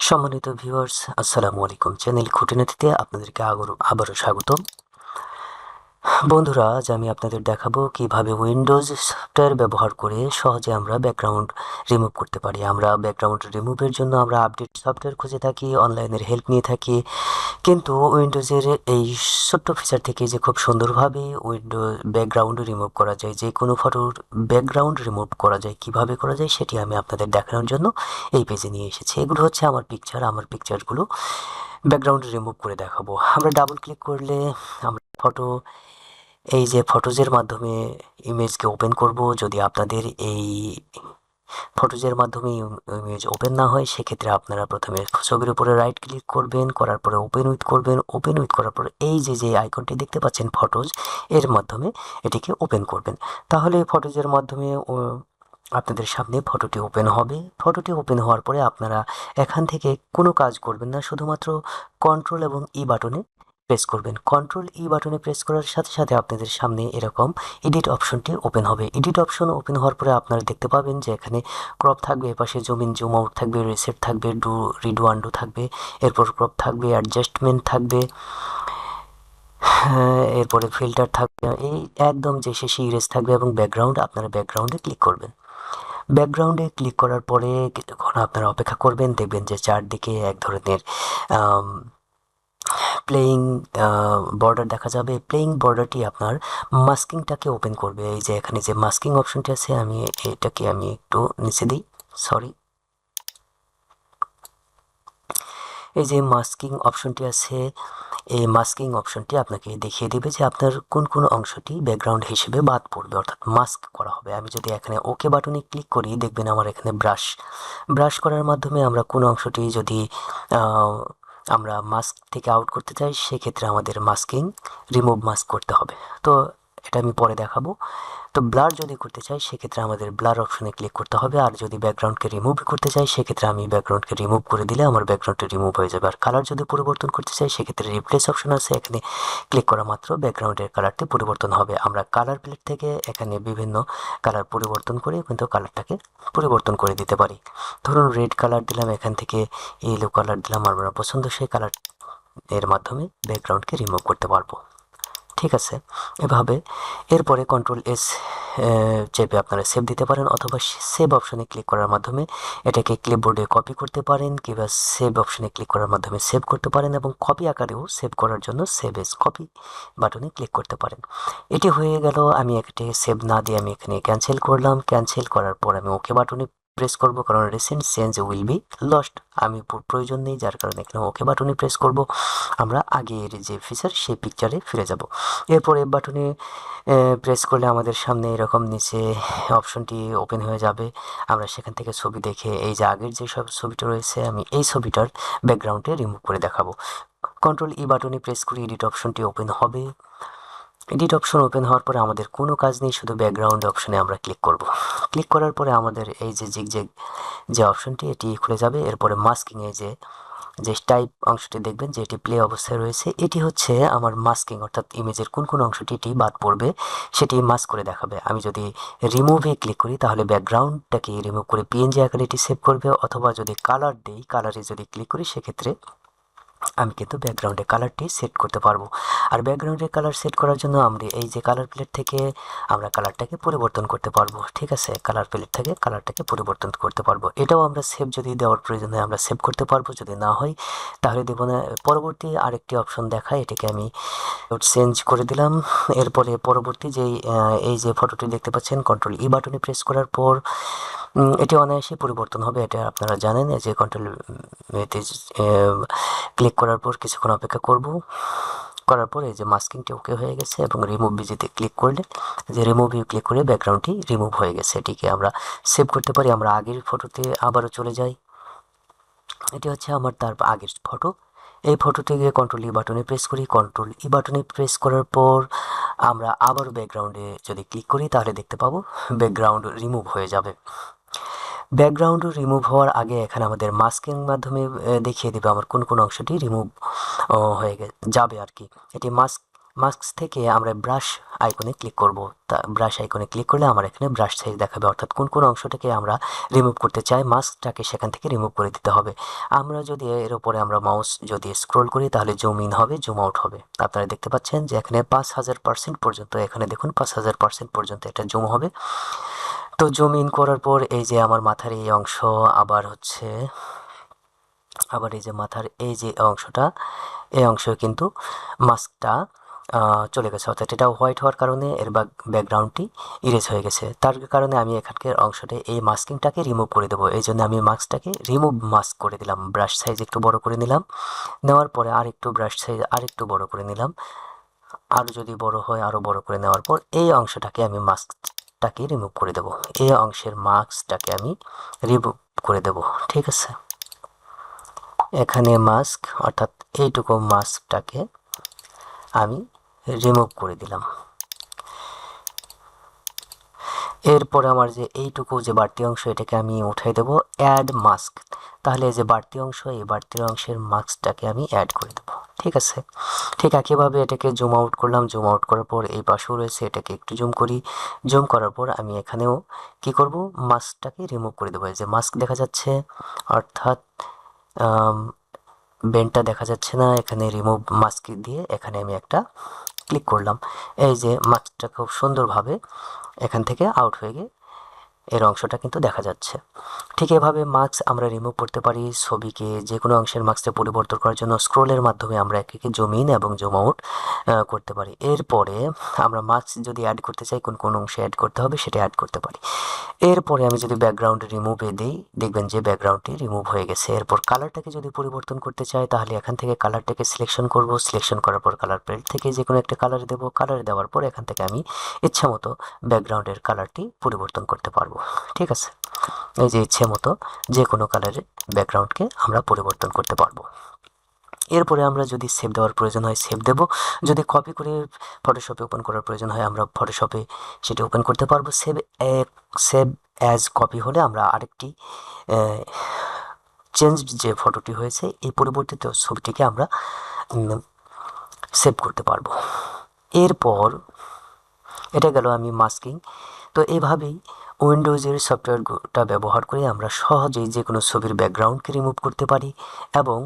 সম্মানিত ভিউয়ার্স, আসসালামু আলাইকুম। চ্যানেল খুঁটিনাটিতে আপনাদেরকে আবারও স্বাগতম। বন্ধুরা, আজ আমি আপনাদের দেখাবো কিভাবে উইন্ডোজ সফটওয়্যার ব্যবহার করে সহজে আমরা ব্যাকগ্রাউন্ড রিমুভ করতে পারি। আমরা ব্যাকগ্রাউন্ড রিমুভের জন্য আমরা আপডেট সফটওয়্যার খুঁজে থাকি, অনলাইনের হেল্প নিয়ে থাকি, কিন্তু উইন্ডোজের এই ছোট্ট ফিচার থেকে যে খুব সুন্দরভাবে ব্যাকগ্রাউন্ড রিমুভ করা যায়, যে কোনো ফটোর ব্যাকগ্রাউন্ড রিমুভ করা যায়, কিভাবে করা যায় সেটি আমি আপনাদের দেখানোর জন্য এই পেজে নিয়ে এসেছি। এগুলো হচ্ছে আমার পিকচারগুলো ব্যাকগ্রাউন্ড রিমুভ করে দেখাবো। আমরা ডাবল ক্লিক করলে আমরা এই যে ফটোজের মাধ্যমে ইমেজকে ওপেন করব। যদি আপনাদের এই ফটোজের মাধ্যমে ইমেজ ওপেন না হয়, সেক্ষেত্রে আপনারা প্রথমে ছবির উপরে রাইট ক্লিক করবেন, করার পরে ওপেন উইথ করবেন। ওপেন উইথ করার পরে এই যে আইকনটি দেখতে পাচ্ছেন ফটোজ, এর মাধ্যমে এটিকে ওপেন করবেন। তাহলে ফটোজের মাধ্যমে আপনাদের সামনে ফটোটি ওপেন হবে। ফটোটি ওপেন হওয়ার পরে আপনারা এখান থেকে কোনো কাজ করবেন না, শুধুমাত্র কন্ট্রোল এবং ই বাটনে প্রেস করবেন। কন্ট্রোল ই বাটনে প্রেস করার সাথে সাথে আপনাদের সামনে এরকম এডিট অপশনটি ওপেন হবে। এডিট অপশন ওপেন হওয়ার পরে আপনারা দেখতে পাবেন যে এখানে ক্রপ থাকবে, এপাশে জুম ইন জুম আউট থাকবে, রিসেট থাকবে, রিডু আন্ডু থাকবে, এরপর ক্রপ থাকবে, অ্যাডজাস্টমেন্ট থাকবে, এরপরে ফিল্টার থাকবে, এই একদম যে শেষে ইরেজ থাকবে, এবং ব্যাকগ্রাউন্ড আপনারা ব্যাকগ্রাউন্ডে ক্লিক করবেন। ব্যাকগ্রাউন্ডে ক্লিক করার পরে কিছুক্ষণ আপনারা অপেক্ষা করবেন। দেখবেন যে চারদিকে এক ধরনের প্লেইং বর্ডার দেখা যাবে। প্লেইং বর্ডারটি আপনার মাস্কিংটাকে ওপেন করবে। এই যে এখানে যে মাস্কিং অপশনটি আছে, আমি একটু নিচে দিই, সরি। এই যে মাস্কিং অপশনটি আছে, এই মাস্কিং অপশনটি আপনাকে দেখিয়ে দেবে যে আপনার কোন কোন অংশটি ব্যাকগ্রাউন্ড হিসেবে বাদ পড়বে, অর্থাৎ মাস্ক করা হবে। আমি যদি এখানে ওকে বাটনে ক্লিক করি, দেখবেন আমার এখানে ব্রাশ করার মাধ্যমে আমরা কোন অংশটি যদি আমরা মাস্ক থেকে আউট করতে চাই, সেক্ষেত্রে আমাদের রিমুভ মাস্ক করতে হবে। তো এটা আমি পরে দেখাবো। তো ব্লার যদি করতে চাই, সেক্ষেত্রে আমাদের ব্লার অপশনে ক্লিক করতে হবে। আর যদি ব্যাকগ্রাউন্ডকে রিমুভ করতে চাই, সেক্ষেত্রে আমি ব্যাকগ্রাউন্ডকে রিমুভ করে দিলে আমার ব্যাকগ্রাউন্ডটা রিমুভ হয়ে যাবে। আর কালার যদি পরিবর্তন করতে চাই, সেক্ষেত্রে রিপ্লেস অপশন আছে, এখানে ক্লিক করা মাত্র ব্যাকগ্রাউন্ডের কালারটি পরিবর্তন হবে। আমরা কালার প্লেট থেকে এখানে বিভিন্ন কালার পরিবর্তন করে কিন্তু কালারটাকে পরিবর্তন করে দিতে পারি। ধরুন রেড কালার দিলাম, এখান থেকে ইয়েলো কালার দিলাম, আমরা পছন্দ সেই কালার এর মাধ্যমে ব্যাকগ্রাউন্ডকে রিমুভ করতে পারবো। ঠিক আছে, এভাবে। এরপরে কন্ট্রোল এস চেপে আপনারা সেভ দিতে পারেন, অথবা সেভ অপশনে ক্লিক করার মাধ্যমে এটাকে ক্লিপবোর্ডে কপি করতে পারেন, কিংবা সেভ অপশনে ক্লিক করার মাধ্যমে সেভ করতে পারেন, এবং কপি আকারেও সেভ করার জন্য সেভ এস কপি বাটনে ক্লিক করতে পারেন। এটি হয়ে গেল। আমি এখানে সেভ না দিয়ে আমি এখানে ক্যান্সেল করলাম। ক্যান্সেল করার পর আমি ওকে বাটনে প্রেস করব, কারণ recent change will be lost, আমি প্রয়োজন নেই, যার কারণে এখানে ওকে বাটনে প্রেস করব। আমরা আগের যে ফিচার সেই পিকচারে ফিরে যাব। এরপর এফ বাটনে প্রেস করলে আমাদের সামনে এরকম নিচে অপশনটি ওপেন হয়ে যাবে। আমরা সেখান থেকে ছবি দেখে এই যে আগের যে সব ছবিটা রয়েছে, আমি এই ছবিটার ব্যাকগ্রাউন্ডে রিমুভ করে দেখাবো। কন্ট্রোল ই বাটনে প্রেস করে এডিট অপশনটি ওপেন হবে। এডিট অপশন ওপেন হওয়ার পরে আমাদের কোনো কাজ নেই, শুধু ব্যাকগ্রাউন্ড অপশনে আমরা ক্লিক করব। ক্লিক করার পরে আমাদের এই যে জিগজ্যাগ যে অপশনটি, এটি খুলে যাবে। এরপরে মাস্কিং যে টাইপ অংশটি দেখবেন যে এটি প্লে অবস্থায় রয়েছে, এটি হচ্ছে আমার মাস্কিং, অর্থাৎ ইমেজের কোন কোন অংশটি এটি বাদ পড়বে সেটি মাস্ক করে দেখাবে। আমি যদি রিমুভে ক্লিক করি, তাহলে ব্যাকগ্রাউন্ডটাকে রিমুভ করে পিএনজি আকারে এটি সেভ করবে, অথবা যদি কালার দেই, কালারে যদি ক্লিক করি, সেক্ষেত্রে আমি কিন্তু ব্যাকগ্রাউন্ডে কালারটি সেট করতে পারবো। আর ব্যাকগ্রাউন্ডের কালার সেট করার জন্য আমরা এই যে কালার প্লেট থেকে আমরা কালারটাকে পরিবর্তন করতে পারবো। ঠিক আছে, কালার প্লেট থেকে কালারটাকে পরিবর্তন করতে পারবো। এটাও আমরা সেভ যদি দেওয়ার প্রয়োজন হয় আমরা সেভ করতে পারবো, যদি না হয় তাহলে দেবো না। পরবর্তী আরেকটি অপশন দেখায়, এটাকে আমি চেঞ্জ করে দিলাম। এরপরে পরবর্তী এই যে ফটোটি দেখতে পাচ্ছেন, কন্ট্রোল ই বাটনে প্রেস করার পর এটি অনায়াসে পরিবর্তন হবে, এটা আপনারা জানেন। যে কন্ট্রোল এতে ক্লিক করার পর কিছুক্ষণ অপেক্ষা করব। করার পর এই যে মাস্কিংটি ওকে হয়ে গেছে, এবং রিমুভ ভিজিতে ক্লিক করলে যে রিমুভ ক্লিক করে ব্যাকগ্রাউন্ডটি রিমুভ হয়ে গেছে। এটিকে আমরা সেভ করতে পারি। আমরা আগের ফটোতে আবারও চলে যাই। এটি হচ্ছে আমার তার আগের ফটো। এই ফটোটিকে কন্ট্রোল ই বাটনে প্রেস করি। কন্ট্রোল ই বাটনে প্রেস করার পর আমরা আবারও ব্যাকগ্রাউন্ডে যদি ক্লিক করি, তাহলে দেখতে পাবো ব্যাকগ্রাউন্ড রিমুভ হয়ে যাবে। ব্যাকগ্রাউন্ড রিমুভ হওয়ার আগে এখানে আমাদের মাস্কিং মাধ্যমে দেখিয়ে দেবে আমার কোন কোন অংশটি রিমুভ হয়ে যাবে আর কি। এটি মাস্ক থেকে আমরা ব্রাশ আইকনে ক্লিক করব। তা ব্রাশ আইকনে ক্লিক করলে আমার এখানে ব্রাশ সাইজ দেখাবে, অর্থাৎ কোন কোন অংশটাকে আমরা রিমুভ করতে চাই, মাস্কটাকে সেখান থেকে রিমুভ করে দিতে হবে। আমরা যদি এর উপরে আমরা মাউস যদি স্ক্রল করি তাহলে জুম ইন হবে, জুম আউট হবে। আপনারা দেখতে পাচ্ছেন যে এখানে 5000% পর্যন্ত, এখানে দেখুন 5000% পর্যন্ত এটা জুম হবে। তো জুম ইন করার পর এই যে আমার মাথার এই অংশ, আবার এই যে মাথার এই যে অংশটা, এই অংশ কিন্তু মাস্কটা চলে গেছে, অর্থাৎ এটা হোয়াইট হওয়ার কারণে এর ব্যাকগ্রাউন্ডটি ইরেজ হয়ে গেছে। তার কারণে আমি এখানকার অংশটা এই মাস্কিংটাকে রিমুভ করে দেবো। এই জন্য আমি মাস্কটাকে রিমুভ মাস্ক করে দিলাম। ব্রাশ সাইজ একটু বড় করে নিলাম, নেওয়ার পরে আরেকটু ব্রাশ সাইজ আরেকটু বড় করে নিলাম, আরও যদি বড় হয় আরও বড় করে নেওয়ার পর এই অংশটাকে আমি মাস্কটাকে রিমুভ করে দেবো। এই অংশের মাস্কটাকে আমি রিমুভ করে দেবো। ঠিক আছে, এখানে মাস্ক অর্থাৎ এইটুকু মাস্কটাকে আমি রিমুভ করে দিলাম। এরপরে আমার যে এইটুকু যে বাড়তি অংশ এটাকে আমি উঠাই দেবো, অ্যাড মাস্ক। তাহলে এই যে বাড়তি অংশ, এই বাড়তি অংশের মাস্কটাকে আমি অ্যাড করে দেবো। ঠিক আছে, ঠিক একইভাবে এটাকে জুম আউট করলাম। জুম আউট করার পর এই পাশেও রয়েছে, এটাকে একটু জুম করি। জুম করার পর আমি এখানেও কি করব, মাস্কটাকে রিমুভ করে দেবো। এই যে মাস্ক দেখা যাচ্ছে, অর্থাৎ বেন্টটা দেখা যাচ্ছে না, এখানে রিমুভ মাস্ক দিয়ে এখানে আমি একটা ক্লিক করলাম। এই যে মাস্কটা খুব সুন্দরভাবে এখান থেকে আউট হয়ে গিয়ে এর অংশটা কিন্তু দেখা যাচ্ছে। ঠিক এভাবে মাস্ক আমরা রিমুভ করতে পারি। ছবিকে যে কোনো অংশের মাস্কে পরিবর্তন করার জন্য স্ক্রোলের মাধ্যমে আমরা একে জুম ইন এবং জুম আউট করতে পারি। এরপরে আমরা মাস্ক যদি অ্যাড করতে চাই, কোন কোন অংশে অ্যাড করতে হবে সেটা অ্যাড করতে পারি। এরপরে আমি যদি ব্যাকগ্রাউন্ড রিমুভে দিই, দেখবেন যে ব্যাকগ্রাউন্ডটি রিমুভ হয়ে গেছে। এরপর কালারটাকে যদি পরিবর্তন করতে চাই তাহলে এখান থেকে কালারটাকে সিলেকশন করব। সিলেকশন করার পর কালার প্যালেট থেকে যে কোনো একটা কালার দেবো। কালার দেওয়ার পর এখান থেকে আমি ইচ্ছা মতো ব্যাকগ্রাউন্ডের কালারটি পরিবর্তন করতে পারবো। ঠিক আছে, এই যে ইচ্ছে মতো যে কোনো কালারের ব্যাকগ্রাউন্ডকে আমরা পরিবর্তন করতে পারবো। এরপরে আমরা যদি সেভ দেওয়ার প্রয়োজন হয় সেভ দেব। যদি কপি করে ফটোশপে ওপেন করার প্রয়োজন হয় আমরা ফটোশপে সেটা ওপেন করতে পারবো। সেভ অ্যাজ কপি হলে আমরা আরেকটি চেঞ্জ যে ফটোটি হয়েছে এই পরিবর্তিত ছবিটিকে আমরা সেভ করতে পারবো। এরপর এটা গেল আমি মাস্কিং। তো এইভাবেই উইন্ডোজের সফটওয়্যারটা ব্যবহার করে আমরা সহজেই যে কোনো ছবির ব্যাকগ্রাউন্ডকে রিমুভ করতে পারি এবং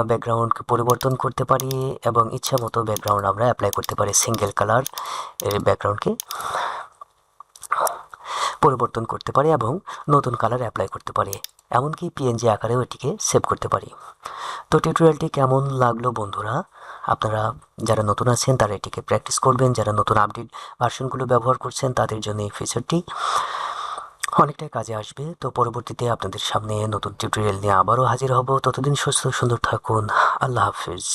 ব্যাকগ্রাউন্ডকে পরিবর্তন করতে পারি এবং ইচ্ছা মতো ব্যাকগ্রাউন্ড আমরা অ্যাপ্লাই করতে পারি। সিঙ্গেল কালার এর ব্যাকগ্রাউন্ডকে পরিবর্তন করতে পারি এবং নতুন কালার অ্যাপ্লাই করতে পারি, এমনকি পিএনজি আকারেও এটিকে সেভ করতে পারি। তো টিউটোরিয়ালটি কেমন লাগলো বন্ধুরা? আপনারা যারা নতুন আছেন তারা এটিকে প্র্যাকটিস করবেন, যারা নতুন আপডেট ভার্সনগুলো ব্যবহার করছেন তাদের জন্য এই ফিচারটি অনেকটাই কাজে আসবে। তো পরবর্তীতে আপনাদের সামনে নতুন টিউটোরিয়াল নিয়ে আবারও হাজির হব। ততদিন সুস্থ সুন্দর থাকুন। আল্লাহ হাফিজ।